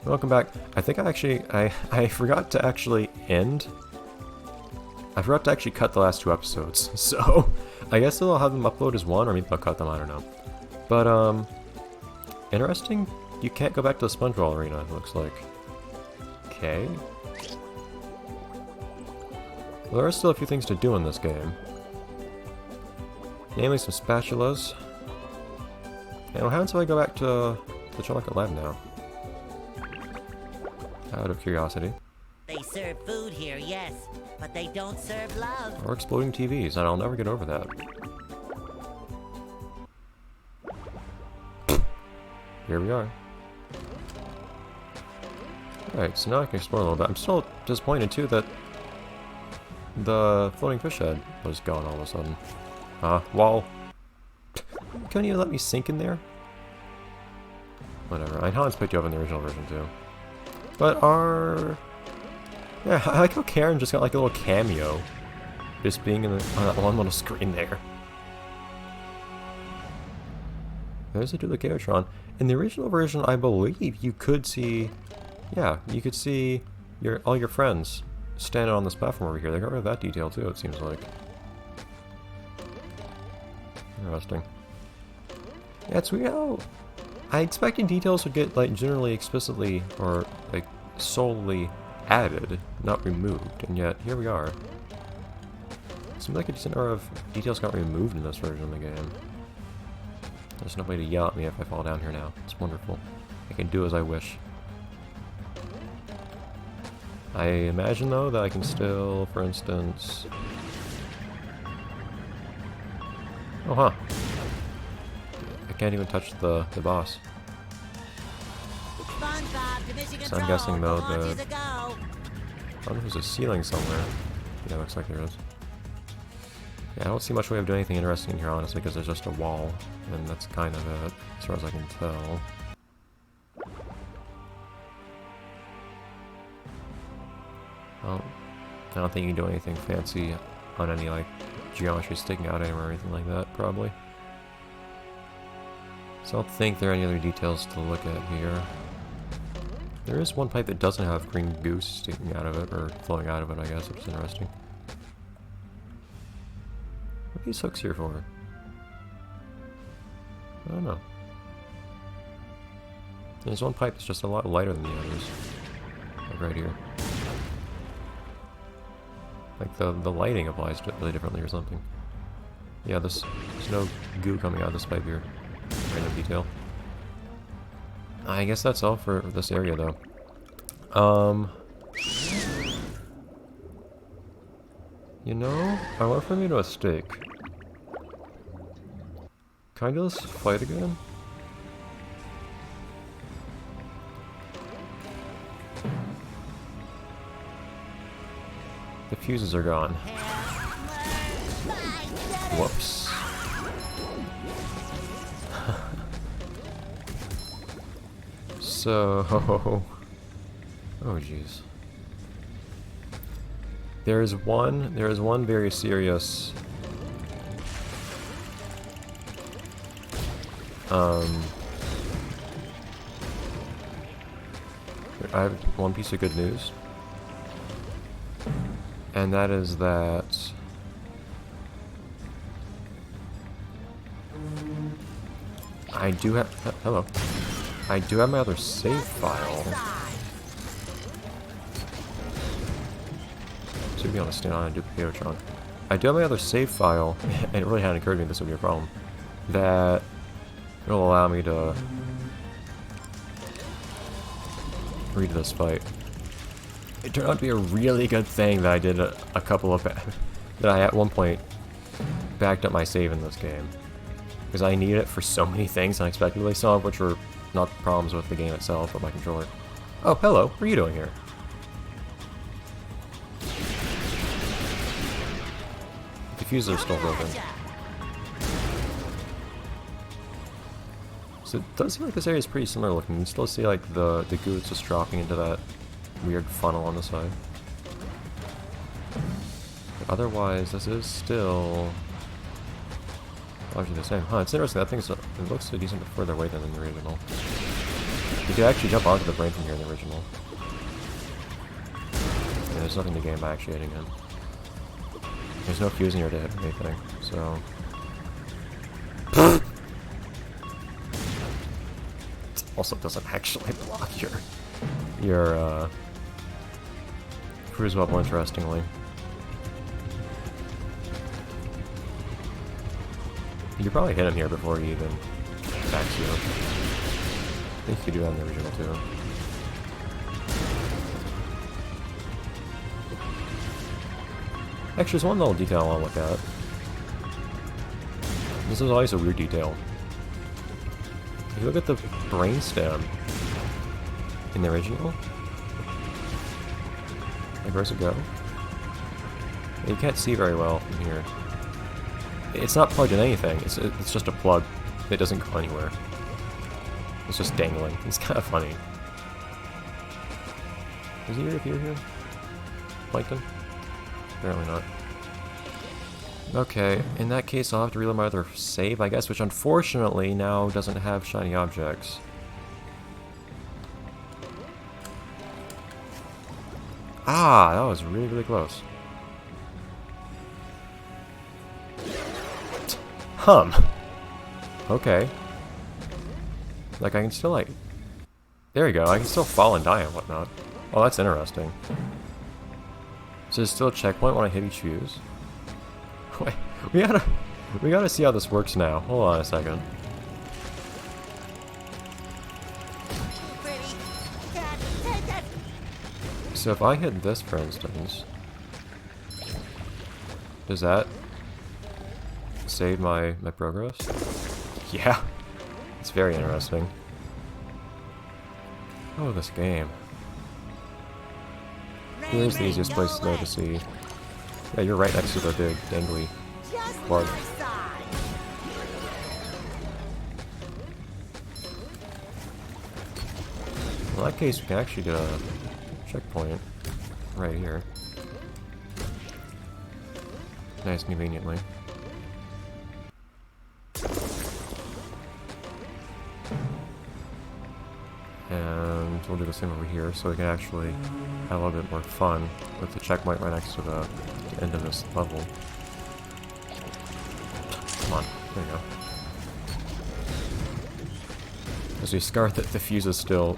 Welcome back. I think I forgot to actually end. I forgot to actually cut the last 2 episodes, so I guess I'll have them upload as one, or maybe I'll cut them, I don't know. But, interesting, you can't go back to the Spongebob arena, it looks like. Okay. Well, there are still a few things to do in this game. Namely some spatulas. And what happens if I go back to the chocolate lab now? Out of curiosity. They serve food here, yes, but they don't serve love. Or exploding TVs, and I'll never get over that. Here we are. Alright, so now I can explore a little bit. I'm still disappointed too that the floating fish head was gone all of a sudden. Wall. Couldn't you let me sink in there? Whatever. I know it's picked you up in the original version too. But yeah, I like how Karen just got like a little cameo. Just being on that one little screen there. There's a Dulicatron. In the original version, I believe you could see... Yeah, you could see all your friends standing on this platform over here. They got rid of that detail too, it seems like. Interesting. Yeah, it's weird how... I expected details would get, like, generally explicitly, or, like, solely added, not removed, and yet, here we are. Seems like a decent number of details got removed in this version of the game. There's nobody to yell at me if I fall down here now. It's wonderful. I can do as I wish. I imagine, though, that I can still, for instance... Oh, huh. I can't even touch the boss. So I'm guessing, though, that... I don't know if there's a ceiling somewhere. Yeah, looks like there is. Yeah, I don't see much way of doing anything interesting here, honestly, because there's just a wall. And that's kind of it, as far as I can tell. Well, I don't think you can do anything fancy on any, like, geometry sticking out anywhere or anything like that, probably. So I don't think there are any other details to look at here. There is one pipe that doesn't have green goose sticking out of it, or flowing out of it, I guess, which is interesting. What are these hooks here for? I don't know. There's one pipe that's just a lot lighter than the others. Like right here. Like the lighting applies to it really differently or something. Yeah, there's no goo coming out of this pipe here. Random detail. I guess that's all for this area though. You know, I want to put me to a stake. Can I do this fight again? The fuses are gone. Whoops. So... Oh jeez. There is one very serious... I have one piece of good news. And that is that... I do have... hello. I do have my other save file. Should be on a stand on a Duplicatron. I do have my other save file, and it really hadn't occurred to me this would be a problem, that will allow me to read this fight. It turned out to be a really good thing that I did a couple of... that I at one point backed up my save in this game. Because I needed it for so many things unexpectedly, some of which were not problems with the game itself, but my controller. Oh, hello, what are you doing here? The fuses are still broken. So it does seem like this area is pretty similar looking. You can still see like the goo that's just dropping into that weird funnel on the side. But otherwise, this is still largely the same. Huh, it's interesting. That thing's it looks a decent bit further away than in the original. You could actually jump onto the brain from here in the original. And there's nothing to gain by actually hitting it. There's no fusing here to hit or anything, so... It also doesn't actually block your cruise level, interestingly. You could probably hit him here before he even attacks you. I think you could do that in the original too. Actually, there's one little detail I want to look at. This is always a weird detail. If you look at the brainstem in the original, like where's it go? You can't see very well from here. It's not plugged in anything. It's just a plug that doesn't go anywhere. It's just dangling. It's kind of funny. Is he here? Plankton? Apparently not. Okay, in that case I'll have to reload my other save, I guess, which unfortunately now doesn't have shiny objects. Ah, that was really, really close. Okay. Like, I can still, like... There you go, I can still fall and die and whatnot. Oh, that's interesting. So there's still a checkpoint when I hit each fuse? Wait, we gotta see how this works now. Hold on a second. So if I hit this, for instance... Does that... save my progress? Yeah. It's very interesting. Oh, this game. Here's the easiest place though to see. Yeah, you're right next to the big dangly plug. In that case, we can actually get a checkpoint right here. Nice and conveniently. And we'll do the same over here, so we can actually have a little bit more fun with the checkpoint right next to the end of this level. Come on, there you go. As we scar the fuses still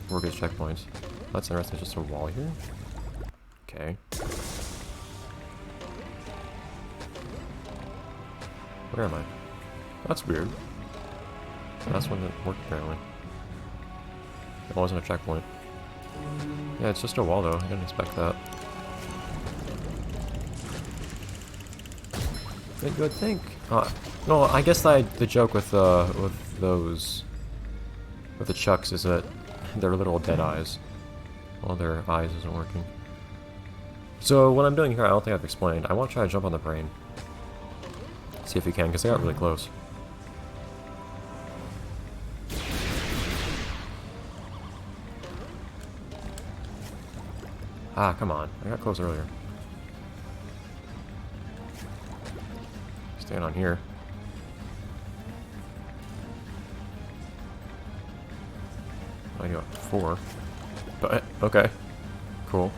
work as checkpoints. That's interesting, just a wall here? Okay. Where am I? That's weird. That's when it worked apparently. It wasn't a checkpoint. Yeah, it's just a wall though. I didn't expect that. You would think. No, I guess the joke with those with the chucks is that they're literal dead eyes. Well, their eyes isn't working. So what I'm doing here, I don't think I've explained. I want to try to jump on the brain. See if we can, because they got really close. Ah, come on. I got close earlier. Stand on here. I got 4. But, okay. Cool.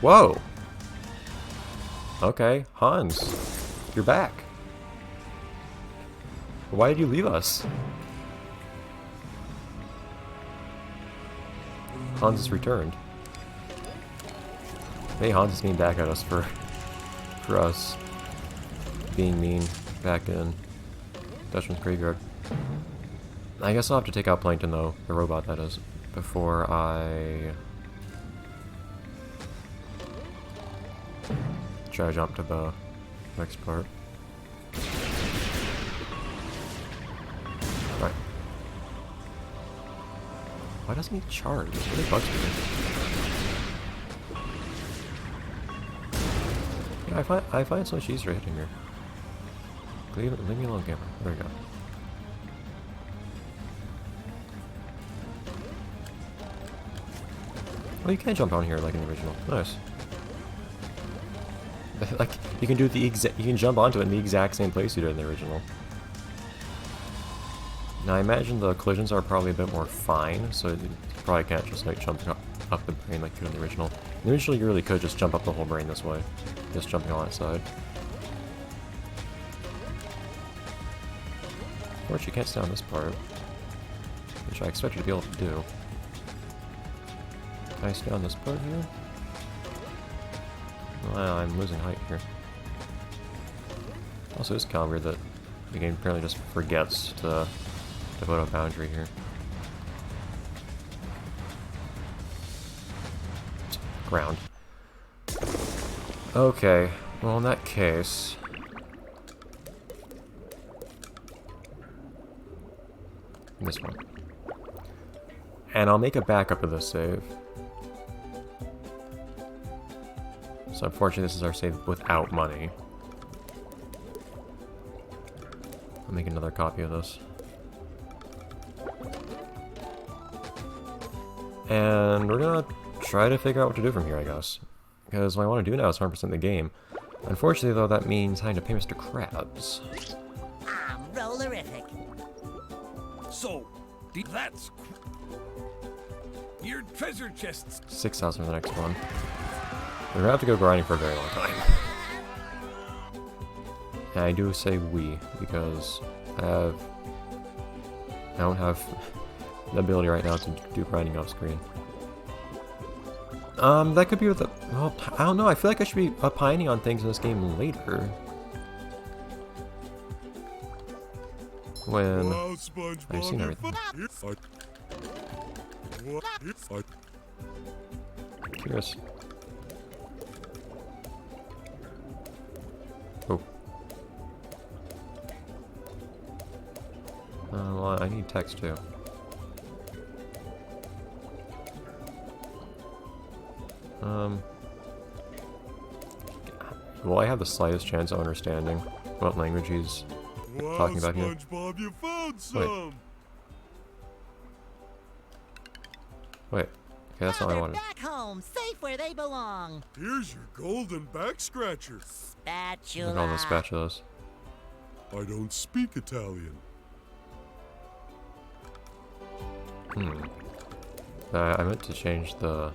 Whoa! Okay, Hans. You're back. Why did you leave us? Hans has returned. Hey, Hans is being back at us for us being mean back in Dutchman's Graveyard. I guess I'll have to take out Plankton though, the robot that is, before I try to jump to the next part. Right. Why doesn't he charge? It really bugs me. Yeah, I find it so much easier hitting here. Leave me alone, gamer. There we go. Well, you can jump on here like in the original. Nice. Like you can do you can jump onto it in the exact same place you did in the original. Now I imagine the collisions are probably a bit more fine, so you probably can't just like jump up the brain like you could in the original. In the original you really could just jump up the whole brain this way, just jumping on that side. Of course you can't stay on this part, which I expect you to be able to do. Can I stay on this part here? Well, I'm losing height here. Also, it's kind of weird that the game apparently just forgets to put a boundary here. Ground. Okay, well in that case... this one. And I'll make a backup of this save. So unfortunately this is our save without money. I'll make another copy of this. And we're gonna try to figure out what to do from here, I guess. Because what I want to do now is 100% the game. Unfortunately, though, that means having to pay Mr. Krabs. I'm rollerific. So, that's your treasure chests. 6,000 for the next one. We're gonna have to go grinding for a very long time. And I do say we, because I don't have the ability right now to do grinding off screen. That could be with the... well, I don't know, I feel like I should be opining on things in this game later. When I've seen everything. Curious. Oh. Well, I need text too. Will I have the slightest chance of understanding what language he's talking about here? Spongebob, you found some. Wait. Okay, that's not what I They're wanted. back home, safe where they belong. Here's your golden back scratcher. Spatula. Look at all the spatulas. I don't speak Italian. I meant to change the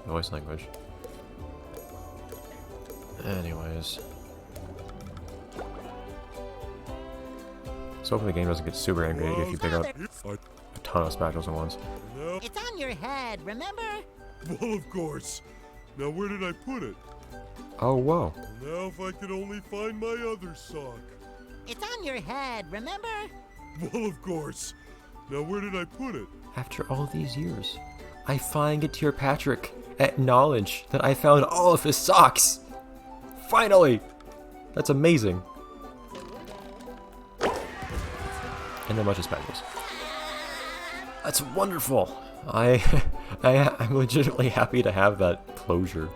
voice language. Anyways. So hopefully the game doesn't get super angry if you pick up a ton of spatulas at once. Now, It's on your head, remember? well, of course. Now, where did I put it? Oh, whoa. Now, if I could only find my other sock. It's on your head, remember? Well, of course. Now, where did I put it? After all these years, I finally get to hear Patrick acknowledge that I found all of his socks! Finally! That's amazing. And then a bunch of spatulas. That's wonderful! I'm legitimately happy to have that closure.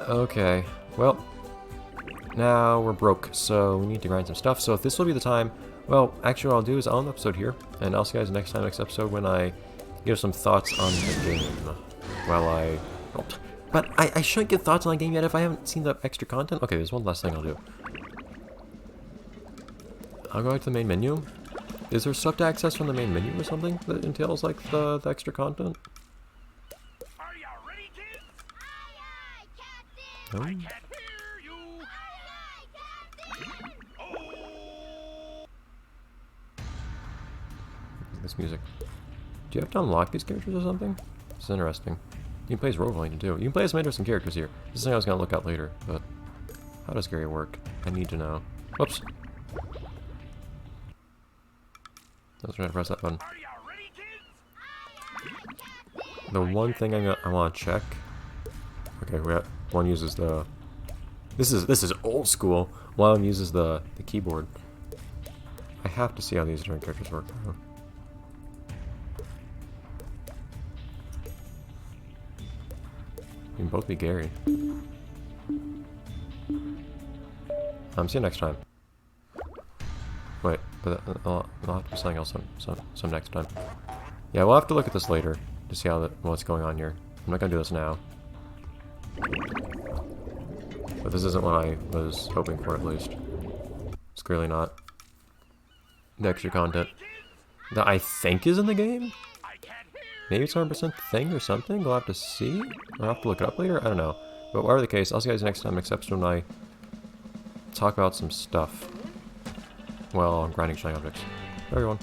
Okay, well, now we're broke, so we need to grind some stuff. So if this will be the time, well, actually what I'll do is I'll end the episode here, and I'll see you guys next episode when I give some thoughts on the game. Well, well, but I shouldn't give thoughts on the game yet if I haven't seen the extra content. Okay, there's one last thing I'll do. I'll go back to the main menu. Is there stuff to access from the main menu or something that entails like the extra content? Are you ready, kids? No? I can't hear you. Oh. This music. Do you have to unlock these characters or something? This is interesting. You can play as Rogalina too. You can play as some interesting characters here. This is something I was going to look at later, but how does Gary work? I need to know. Whoops. I was trying to press that button. Are you ready, kids? The one thing I want to check. Okay, one uses the. This is old school. One uses the keyboard. I have to see how these different characters work though. You can both be Gary. See you next time. Wait, but I'll have to do something else some next time. Yeah, we'll have to look at this later to see what's going on here. I'm not gonna do this now. But this isn't what I was hoping for, at least. It's clearly not. the extra content that I think is in the game. I can't hear. Maybe it's 100% thing or something. We'll have to see. I'll have to look it up later. I don't know. But whatever the case, I'll see you guys next time, except when I talk about some stuff. Well, grinding shiny objects. Bye, everyone.